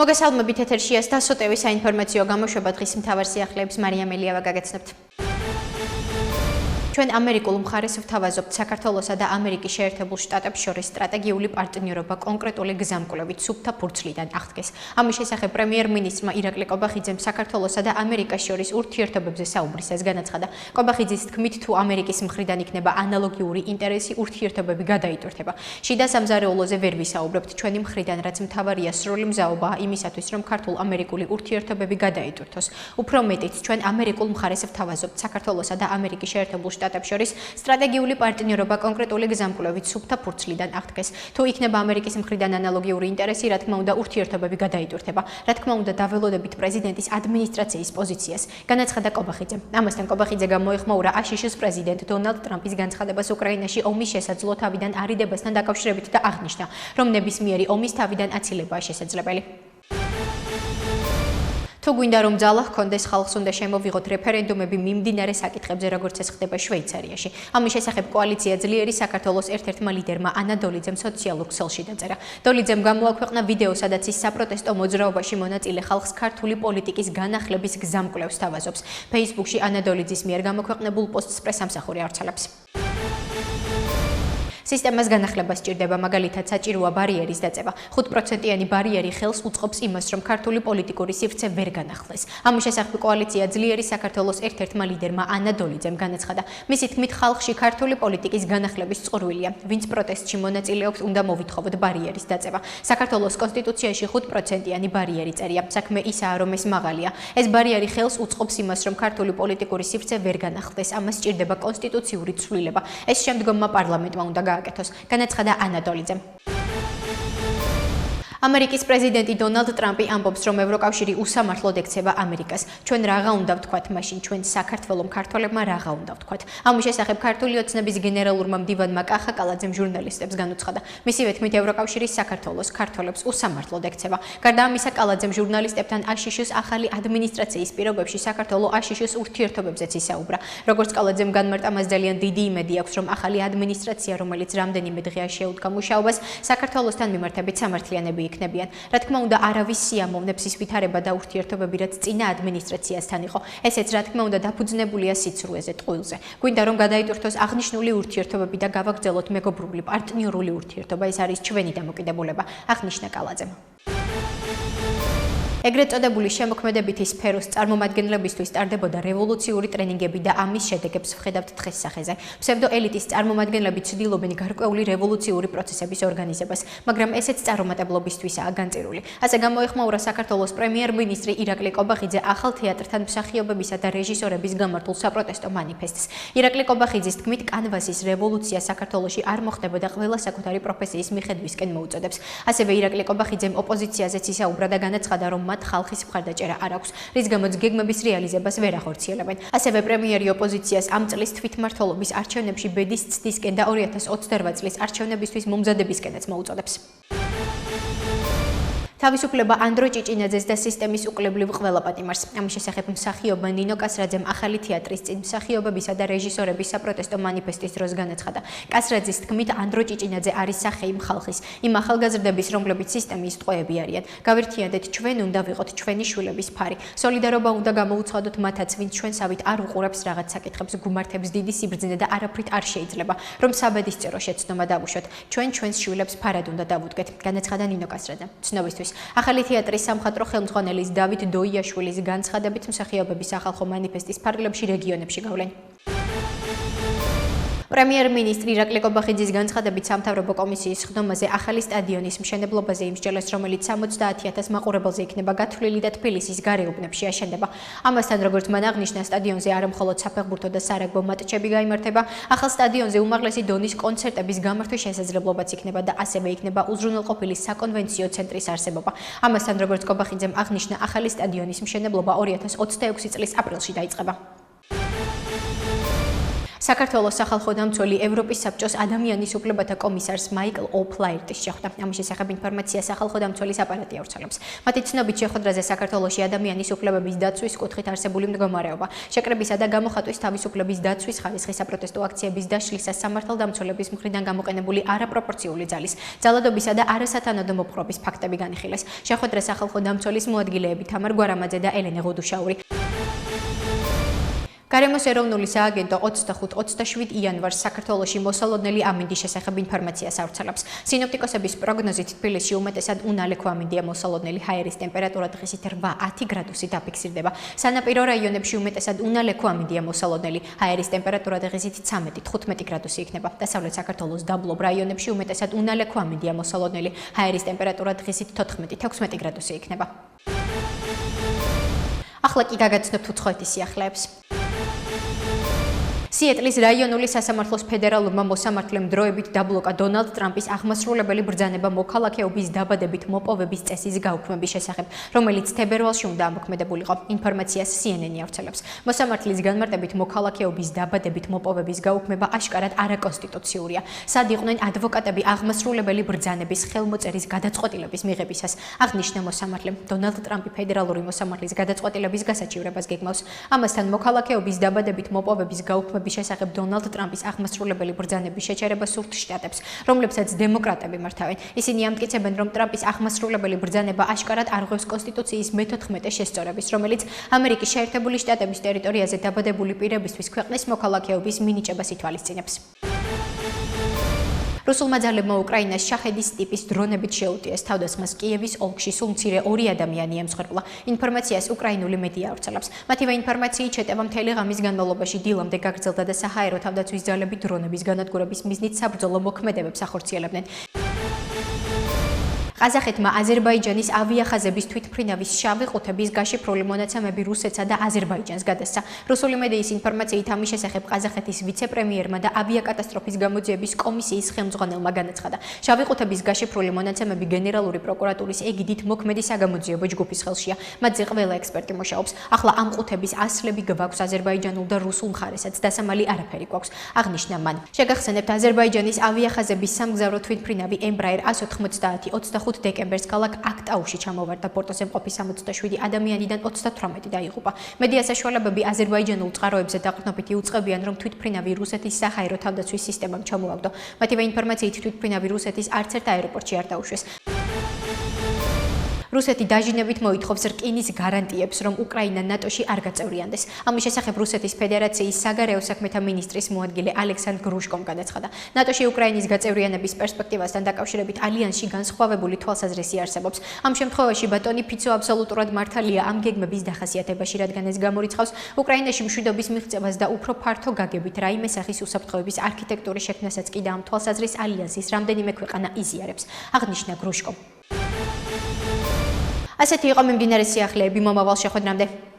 მოგესალმებით ეთერშია დასოტევი საინფორმაციო გამოშვება დღის მთავარ სიახლეებს მარიამ ელიავა გაგაცნობთ. ჩვენ ამერიკულ მხარეს ვთავაზობთ საქართველოსა და ამერიკის შეერთებულ შტატებს შორის სტრატეგიული პარტნიორობა კონკრეტული გზამკვლევით სუფთა ფურცლიდან აღდგეს. ამის შესახებ პრემიერ-მინისტრმა ირაკლი ყობახიძემ საქართველოსა და ამერიკას შორის ურთიერთობებზე საუბრისას განაცხადა. ყობახიძის თქმით, თუ ამერიკის მხრიდან იქნება ანალოგიური ინტერესი, ურთიერთობები გადაიტვირთება. შიდა სამზარეულოზე ვერ ვისაუბრებთ ჩვენი მხრიდან, რაც მთავარია სრული მზაობაა იმისათვის, რომ ქართულ-ამერიკული ურთიერთობები გადაიტვირთოს. უფრო მეტიც, ჩვენ ამერიკულ მხარეს ვთავაზობთ საქართველოსა და ამერიკის შეერთებულ შტატებს შორის სტრატეგიული პარტნიორობა კონკრეტული გზამკვლევით სუფთა ფურცლიდან აღდგეს. თუ იქნება ამერიკის მხრიდან ანალოგიური ინტერესი, რა თქმა უნდა, ურთიერთობები გადაიტვირთება. რა თქმა უნდა, დაველოდებით პრეზიდენტის ადმინისტრაციის პოზიციას, განაცხადა ყობახიძემ. ამასთან ყობახიძე გამოეხმაურა აშშ-ის პრეზიდენტ დონალდ ტრამპის განცხადებას უკრაინაში ომის შესაძლო თავიდან არიდებასთან დაკავშირებით და აღნიშნა, რომ ნებისმიერი ომის თავიდან აცილებაა შესაძლებელი. თუ გვინდა რომ ძალა ჰქონდეს, ხალხს უნდა შემოვიღოთ რეფერენდუმები მიმდინარე საკითხებზე, როგორც ეს ხდება შვეიცარიაში. ამის შესახებ კოალიცია ძლიერი საქართველოს ერთ-ერთმა ლიდერმა ანა დოლიძემ სოციალურ ქსელში დაწერა. დოლიძემ გამოაქვეყნა ვიდეო, სადაც ის საპროტესტო მოძრაობაში მონაწილე ხალხს ქართული პოლიტიკის განახლების გზამკვლევს თავაზობს. Facebook-ში ანა დოლიძის მიერ გამოქვეყნებულ პოსტს პრესამსახური ავრცელებს. სისტემას განახლება სჭირდება, მაგალითად საჭიროა ბარიერის დაწევა. 5%-იანი ბარიერი ხელს უწყობს იმას, რომ ქართული პოლიტიკური სივრცე ვერ განახლდეს. ამის შესახებ კოალიცია ძლიერი საქართველოს ერთ-ერთმა ლიდერმა ანა დოლიძემ განაცხადა. მისი თქმით, ხალხში ქართული პოლიტიკის განახლების წყურვილია. ვინც პროტესტში მონაწილეობს, უნდა მოვითხოვოთ ბარიერის დაწევა. საქართველოს კონსტიტუციაში 5%-იანი ბარიერი წერია. საქმე ისაა, რომ ეს მაღალია. ეს ბარიერი ხელს უწყობს იმას, რომ ქართული პოლიტიკური სივრცე ვერ განახლდეს. ამას სჭირდება კონსტიტუციური ცვლილება. ეს შემდგომმა პარლამენტმა უნდა გააკეთოს, განაცხადა ანა დოლიძემ. ამერიკის პრეზიდენტი დონალდ ტრამპი ამბობს, რომ ევროკავშირი უსამართლოდ ექცევა ამერიკას. ჩვენ რაღა უნდა ვთქვათ მაშინ, ჩვენ საქართველოს ქართველებმა რაღა უნდა ვთქვათ. ამის შესახებ ქართული ოცნების გენერალურმა მდივანმა კახა კალაძემ ჟურნალისტებს განუცხადა. მისივე თქმით, ევროკავშირი საქართველოს ქართველებს უსამართლოდ ექცევა. გარდა ამისა, კალაძემ ჟურნალისტებთან აშშ-ის ახალი ადმინისტრაციის პირობებში საქართველოს აშშ-ის ურთიერთობებზეც ისაუბრა. როგორც კალაძემ განმარტა, მას ძალიან დიდი იმედი აქვს, რომ ახალი ადმინისტრაცია, რომელიც რამდენიმე დღეა შეუდგა მუშაობას, საქართველოსთან მიმართებით სამართლიანები იქნებიან. რა თქმა უნდა, არავის სიამოვნებს ის ვითარება და ურთიერთობები, რაც წინა ადმინისტრაციასთან იყო. ესეც რა თქმა უნდა დაფუძნებულია სიცრუეზე, ტყუილზე. გვინდა რომ გადაიტვირთოს აღნიშნული ურთიერთობები და გავაგრძელოთ მეგობრული პარტნიორული ურთიერთობა. ეს არის ჩვენი დამოკიდებულება, აღნიშნა კალაძემ. ეგრეთ წოდებული შემოქმედებითი სფეროს წარმომადგენლებისთვის ტარდებოდა რევოლუციური ტრენინგები და ამის შედეგებს ვხედავთ დღეს სახეზე. ფსევდოელიტის წარმომადგენლები ცდილობენ გარკვეული რევოლუციური პროცესების ორგანიზებას, მაგრამ ესეც წარუმატებლობისთვისაა განწირული. ასე გამოეხმაურა საქართველოს პრემიერ-მინისტრი ირაკლი ყობახიძე ახალ თეატრთან მსახიობებისა და რეჟისორების გამართულ საპროტესტო მანიფესტს. ირაკლი ყობახიძის თქმით, კანვასის რევოლუცია საქართველოში არ მოხდება და ყველა საკუთარი პროფესიის მიხედვისკენ მოუწოდებს. ასევე ირაკლი ყობახიძემ ოპოზიციაზეც ისაუბრა და განაცხადა, რომ მათ ხალხის მხარდაჭერა არ აქვს, რის გამოც გეგმების რეალიზებას ვერ ახორციელებენ. ასევე პრემიერი ოპოზიციას ამ წლის თვითმმართველობის არჩევნებში ბედის ცდისკენ და 2028 წლის არჩევნებისთვის მომზადებისკენაც მოუწოდებს. თავისუფლება ანდრო ჭიჭინაძეს და სისტემის უკლებლივ ყველა პატიმარს. ამის შესახებ მსახიობმა ნინო კასრაძემ ახალი თეატრის წინ მსახიობებისა და რეჟისორების საპროტესტო მანიფესტის დროს განაცხადა. კასრაძის თქმით, ანდრო ჭიჭინაძე არის სახე იმ ხალხის, იმ ახალგაზრდების, რომლებიც სისტემის ტყვეები არიან. გავერთიანდეთ, ჩვენ უნდა ვიყოთ ჩვენი შვილების ფარი. სოლიდარობა უნდა გამოუცხადოთ მათაც, ვინც ჩვენსავით არ უყურებს რაღაც საკითხებს, გუმართებს დიდი სიბრძნე და არაფრით არ შეიძლება, რომ საბედისწერო შეცდომა დავუშვათ. ჩვენ ჩვენს შვილებს ფარად უნდა დავუდგეთ, განაცხადა ნინო კასრაძე. ცნობისთვის ახალი თეატრის სამხატვრო ხელმძღვანელის დავით დოიაშვილის განცხადებით, მსახიობების ახალ მანიფესტის ფარგლებში რეგიონებში გავლენ. პრემიერ-მინისტრი ირაკლი ყობახიძის განცხადებით სამთავრობო კომისიის ხდომაზე ახალი სტადიონის მშენებლობაზე იმსჯელეს, რომელიც 70,000 მაყურებელზე იქნება გათვლილი და თბილისის გარეუბნებში აშენდება. ამასთან, როგორც მან აღნიშნა, სტადიონზე არა მხოლოდ საფეხბურთო და სარაგბო მატჩები გაიმართება, ახალ სტადიონზე უმაღლესი დონის კონცერტების გამართვის შესაძლებლობაც იქნება და ასევე იქნება უზრუნველყოფილი საკონვენციო ცენტრის არსებობა. ამასთან, როგორც ყობახიძემ აღნიშნა, ახალი სტადიონის მშენებლობა 2026 წლის აპრილში დაიწყება. საქართველოს სახალხო დამცველი ევროპის საბჭოს ადამიანის უფლებათა კომისარს მაიკლ ოფლაერტის შეხვდა. ამის შესახებ ინფორმაცია სახალხო დამცველის აპარატი ავრცელებს. მათი ცნობით შეხვედრაზე საქართველოში ადამიანის უფლებების დაცვის კუთხით არსებული მდგომარეობა, შეკრებისა და გამოხატვის თავისუფლების დაცვის ხარისხის საპროტესტო აქციების დაშლისას სამართალდამცველების მხრიდან გამოყენებული არაპროპორციული ძალის, ძალადობისა და არასათანადო მოპყრობის ფაქტები განიხილეს. შეხვედრას სახალხო დამცველის მოადგილეები თამარ გვარამაძე და ელენე ღუდუშაური. გარემოს ეროვნული სააგენტო 25-27 იანვარს საქართველოში მოსალოდნელი ამინდის შესახებ ინფორმაციას ავრცელებს. სინოპტიკოსების პროგნოზით თბილისში უმეტესად უნალექო ამინდია მოსალოდნელი, ჰაერის ტემპერატურა დღისით 8-10 გრადუსი დაფიქსირდება. სანაპირო რაიონებში უმეტესად უნალექო ამინდია მოსალოდნელი, ჰაერის ტემპერატურა დღისით 13-15 გრადუსი იქნება. დასავლეთ საქართველოს დაბლობ რაიონებში უმეტესად უნალექო ამინდია მოსალოდნელი, ჰაერის ტემპერატურა დღისით 14-16 გრადუსი იქნება. ახლა კი გაგაცნობთ უცხოეთის სიახლეებს. სიეტლის რაიონული სასამართლოს ფედერალურმა მოსამართლემ დროებით დაბლოკა დონალდ ტრამპის აღმასრულებელი ბრძანება მოქალაქეობის დაბადებით მოპოვების წესის გაუქმების შესახებ, რომელიც თებერვალში უნდა ამოქმედებულიყო. ინფორმაციას CNN-ი ავრცელებს. მოსამართლის განმარტებით მოქალაქეობის დაბადებით მოპოვების გაუქმება აშკარად არაკონსტიტუციურია. სად იყვნენ ადვოკატები აღმასრულებელი ბრძანების ხელმოწერის გადაწყვეტილების მიღებისას, აღნიშნა მოსამართლემ. დონალდ ტრამპი ფედერალური მოსამართლის გადაწყვეტილების გასაჩივრებას გეგმავს. ამასთან მოქალაქეობის დაბადებით მოპოვების გაუქმების შესახებ დონალდ ტრამპის აღმასრულებელი ბრძანების შეჩერება სურთ შტატებს, რომლებსაც დემოკრატები მართავენ. ისინი ამტკიცებენ, რომ ტრამპის აღმასრულებელი ბრძანება აშკარად არ ღვევს კონსტიტუციის მე-14 შესწორების, რომელიც ამერიკის შეერთებული შტატების ტერიტორიაზე დაბადებული პირებისთვის ქვეყნის მოქალაქეობის მინიჭებას ითვალისწინებს. რუსულმა ძალებმა უკრაინას შაჰედის ტიპის დრონებით შეუტიეს. თავდასხმას კიევის ოლქში სულ მცირე 2 ადამიანი ემსხვერპლა. ინფორმაციას უკრაინული მედია ავრცელებს. მათივე ინფორმაციით შეტევა მთელი ღამის განმავლობაში დილამდე გაგრძელდა და საჰაერო თავდაცვის ძალები დრონების განადგურების მიზნით საბრძოლო მოქმედებებს ახორციელებდნენ. ყაზახეთმა აზერბაიჯანის ავიახაზების თვითმფრინავის შავი ყუთების გაშიფრული მონაცემები რუსეთსა და აზერბაიჯანს გადასცა. რუსული მედიის ინფორმაციით ამის შესახებ ყაზახეთის ვიცე-პრემიერმა და ავიაკატასტროფის გამოძიების კომისიის ხელმძღვანელმა განაცხადა. შავი ყუთების გაშიფრული მონაცემები გენერალური პროკურატურის ეგიდით მოქმედი საგამოძიებო ჯგუფის ხელშია. მათზე ყველა ექსპერტი მუშაობს. ახლა ამ ყუთების ასლები გვაქვს აზერბაიჯანულ და რუსულ მხარესაც, დასამალი არაფერი გვაქვს, აღნიშნა მან. შეგახსენებთ, აზერბაიჯანის ავიახაზების სამგზავრო თვითმფრინავი Embraer 150-25 დეკემბერს ქალაქ აქტაუში ჩამოვარდა. ბორტზე მყოფი 67 ადამიანიდან 38 დაიღუპა. მედია საშუალებები აზერბაიჯანულ წყაროებზე დაყრდნობით იუწყებიან, რომ თვითმფრინავი რუსეთის საჰაერო თავდაცვის სისტემამ ჩამოაგდო. მათივე ინფორმაციით თვითმფრინავი რუსეთის არც ერთ აეროპორტში არ დაუშვეს. რუსეთი დაჟინებით მოითხოვს რკინის გარანტიებს, რომ უკრაინა ნატოში არ გაწევრიანდეს. ამის შესახებ რუსეთის ფედერაციის საგარეო საქმეთა მინისტრის მოადგილე ალექსანდრ გრუშკომ განაცხადა. ნატოში უკრაინის გაწევრიანების პერსპექტივასთან დაკავშირებით ალიანსში განსხვავებული თვალსაზრისი არსებობს. ამ შემთხვევაში ბატონი ფიცო აბსოლუტურად მართალია ამ გეგმების დახასიათებაში, რადგან ეს გამორიცხავს უკრაინაში მშვიდობის მიღწევას და უფრო ფართო გაგებით რაიმე სახის უსაფრთხოების არქიტექტურის შექმნასაც კი და ამ თვალსაზრის ალიანსის რამდენიმე ქვეყანა იზიარებს, აღნიშნა გრუშკომ. ასეთი იყო მიმდინარე სიახლეები მომავალ შეხვედრამდე.